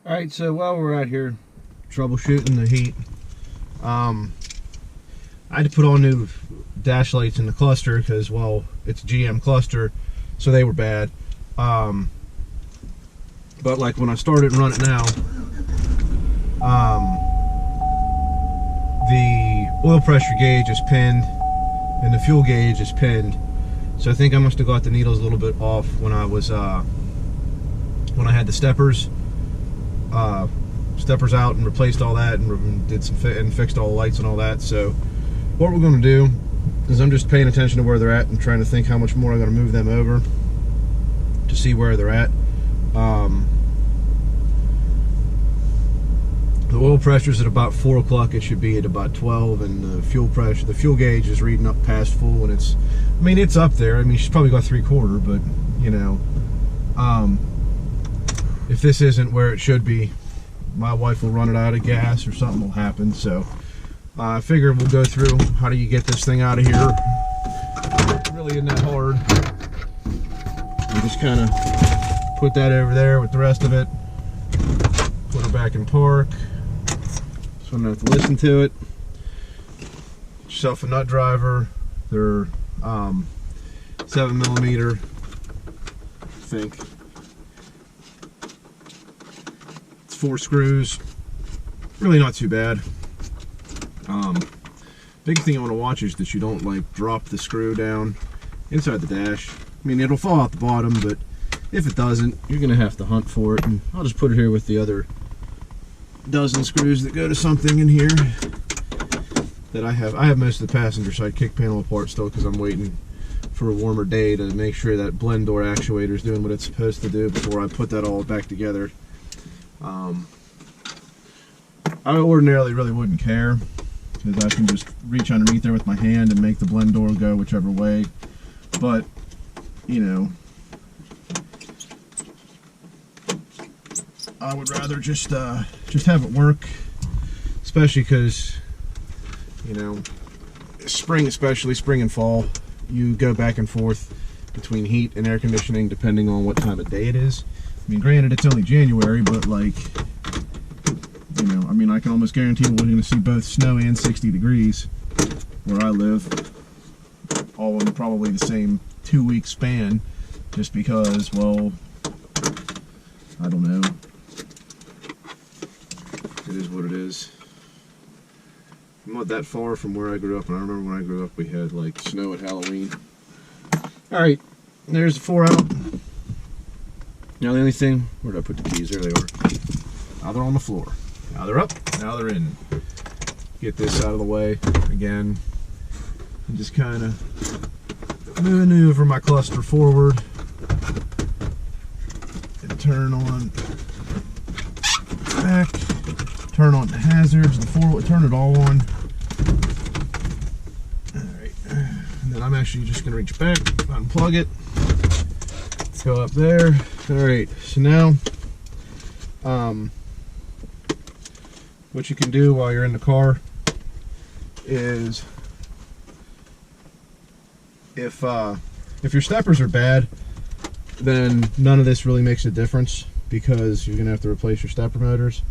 Alright, so while we're out here troubleshooting the heat, I had to put on new dash lights in the cluster because, well, it's a GM cluster, so they were bad. But like when I started and run it now, the oil pressure gauge is pinned and the fuel gauge is pinned. So I think I must have got the needles a little bit off when I was when I had the steppers out and replaced all that and did some and fixed all the lights and all that. So what we're going to do is I'm just paying attention to where they're at and trying to think how much more I'm going to move them over to see where they're at. The oil pressure's at about 4 o'clock. It should be at about 12, and the fuel pressure, the fuel gauge is reading up past full, and it's, I mean, it's up there. I mean, she's probably got 3/4, but you know, if this isn't where it should be, my wife will run it out of gas or something will happen. So I figure we'll go through how do you get this thing out of here. It really isn't that hard. You just kind of put that over there with the rest of it, put her back in park, so I don't have to listen to it. Get yourself a nut driver. They're 7mm, I think. It's 4 screws. Really not too bad. Big thing you want to watch is that you don't like drop the screw down inside the dash. I mean, it'll fall out the bottom, but if it doesn't, you're gonna have to hunt for it. And I'll just put it here with the other dozen screws that go to something in here that I have. I have most of the passenger side kick panel apart still because I'm waiting for a warmer day to make sure that blend door actuator is doing what it's supposed to do before I put that all back together. I ordinarily really wouldn't care because I can just reach underneath there with my hand and make the blend door go whichever way. But you know, I would rather just have it work, especially because, you know, spring, especially spring and fall, you go back and forth between heat and air conditioning depending on what time of day it is. I mean, granted, it's only January, but like, you know, I mean, I can almost guarantee we're going to see both snow and 60 degrees where I live, all in probably the same 2-week span, just because, well, I don't know. It is what it is. I'm not that far from where I grew up, and I remember when I grew up we had like snow at Halloween. Alright, there's the 4 out. Now the only thing, where did I put the keys? There they are. Now they're on the floor. Now they're up, now they're in. Get this out of the way again. And just kind of maneuver my cluster forward. And turn on back. Turn on the hazards, the forward, turn it all on. Alright, and then I'm actually just going to reach back, unplug it, go up there. Alright, so now, what you can do while you're in the car is, if your steppers are bad, then none of this really makes a difference because you're going to have to replace your stepper motors.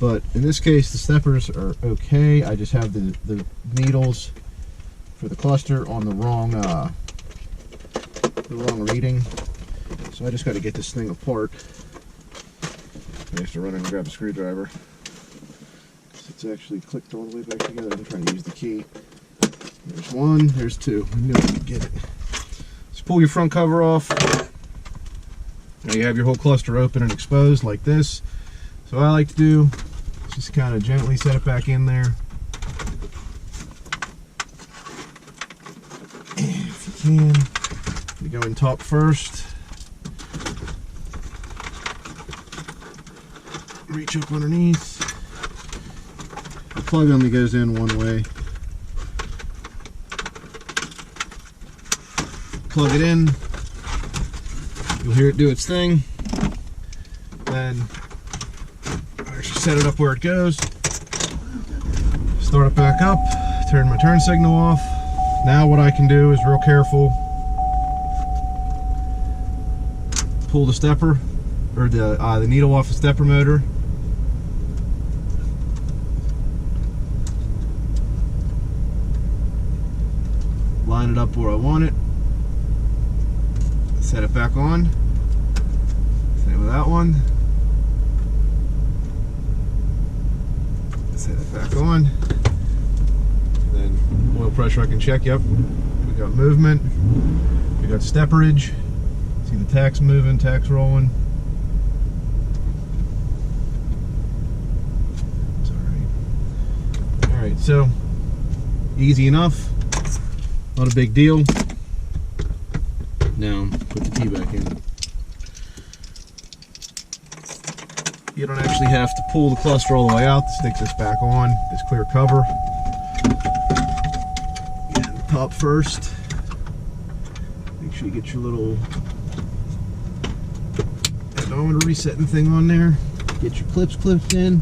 But in this case, the steppers are okay. I just have the needles for the cluster on the wrong reading. So I just got to get this thing apart. I have to run in and grab a screwdriver. It's actually clicked all the way back together. I'm trying to use the key. There's 1, there's 2. I knew I could get it. Just pull your front cover off. Now you have your whole cluster open and exposed like this. So what I like to do is just kind of gently set it back in there. And if you can, you go in top first. Reach up underneath. The plug only goes in one way. Plug it in. You'll hear it do its thing. Then set it up where it goes, start it back up, turn my turn signal off. Now what I can do is real careful, pull the stepper, or the needle off the stepper motor, line it up where I want it, set it back on. Same with that one. Set it back on. And then oil pressure I can check. Yep, we got movement, we got stepperage. See the tacks moving, tacks rolling. It's alright. Alright, so easy enough. Not a big deal. Now put the key back in. You don't actually have to pull the cluster all the way out to stick this back on, this clear cover. Get the top first. Make sure you get your little odometer resetting thing on there. Get your clips clipped in.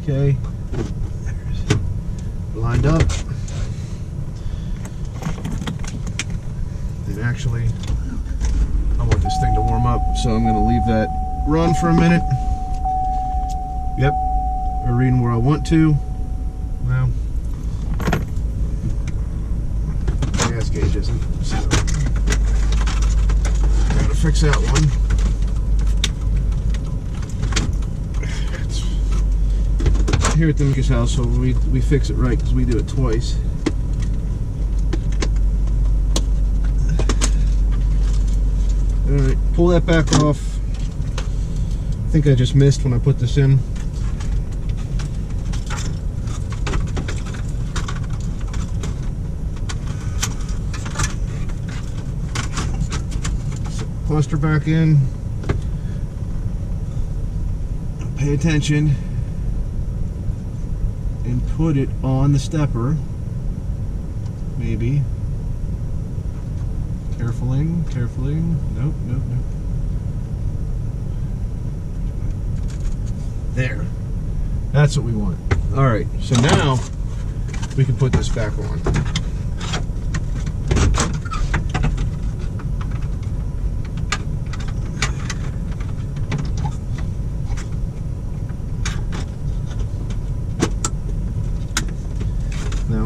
Okay. There's lined up. Then actually, I want this thing to warm up, so I'm going to leave that run for a minute. Yep, we're reading where I want to. Well, the gas gauge isn't, so gotta fix that one. Here at the Lucas household, we fix it right because we do it twice. Alright, pull that back off. I think I just missed when I put this in. Cluster back in. Pay attention and put it on the stepper. Maybe. Carefully. Nope. There. That's what we want. Alright, so now we can put this back on. Now,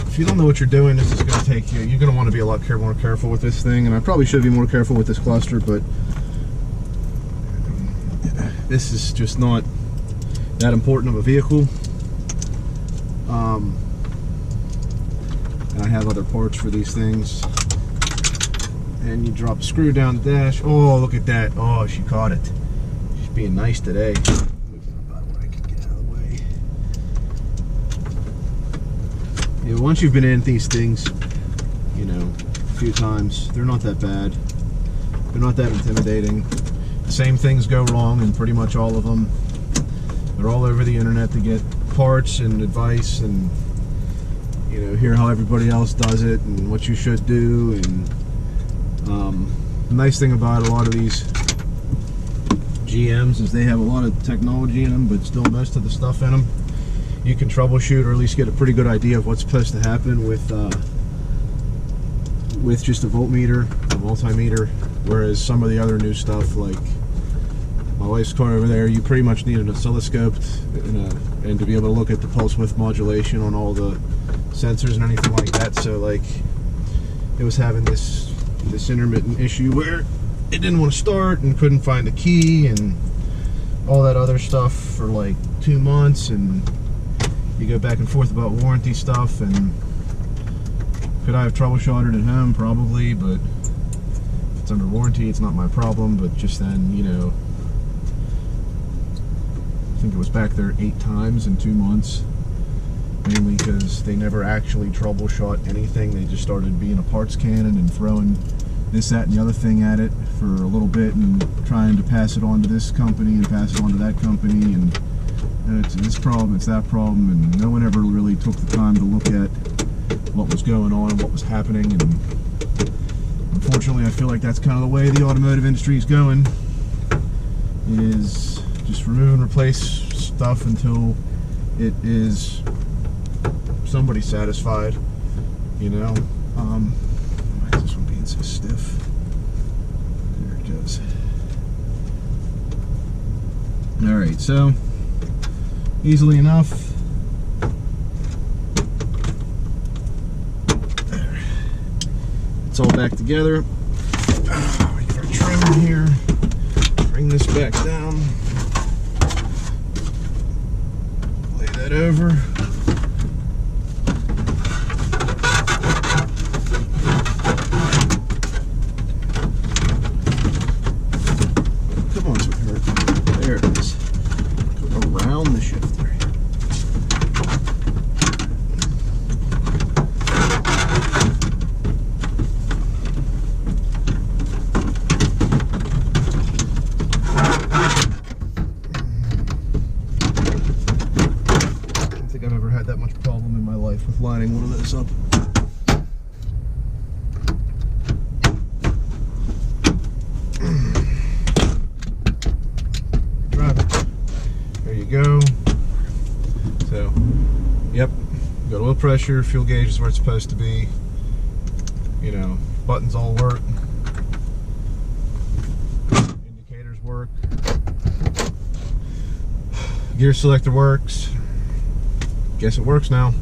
if you don't know what you're doing, this is going to take you. You're going to want to be a lot more careful with this thing, and I probably should be more careful with this cluster, but this is just not that important of a vehicle. I have other parts for these things. And you drop a screw down the dash. Oh, look at that. Oh, she caught it. She's being nice today. Yeah, once you've been in these things, you know, a few times, they're not that bad. They're not that intimidating. The same things go wrong in pretty much all of them. They're all over the internet to get parts and advice and, you know, hear how everybody else does it and what you should do. And the nice thing about a lot of these GMs is they have a lot of technology in them, but still most of the stuff in them you can troubleshoot, or at least get a pretty good idea of what's supposed to happen with just a voltmeter, a multimeter. Whereas some of the other new stuff, like my wife's car over there, you pretty much need an oscilloscope and to be able to look at the pulse width modulation on all the sensors and anything like that. So like it was having this intermittent issue where it didn't want to start and couldn't find the key and all that other stuff for like 2 months, and you go back and forth about warranty stuff. And could I have troubleshooted at home? Probably, but if it's under warranty, it's not my problem. But just then, you know, I think it was back there 8 times in 2 months, mainly because they never actually troubleshot anything. They just started being a parts cannon and throwing this, that, and the other thing at it for a little bit and trying to pass it on to this company and pass it on to that company, and it's this problem, it's that problem, and no one ever really took the time to look at what was going on, what was happening. And unfortunately, I feel like that's kind of the way the automotive industry is going. It is just remove and replace stuff until it is somebody satisfied, you know. Why is this one being so stiff? There it goes. Alright, so easily enough. There. all back together. We got our trim in here. Bring this back down. Lay that over. Come on, sweetheart. There it is. Go around the shifter. I've ever had that much problem in my life with lining one of those up. Drive it. There you go. So, yep, got oil pressure, fuel gauge is where it's supposed to be. You know, buttons all work. Indicators work. Gear selector works. Guess it works now.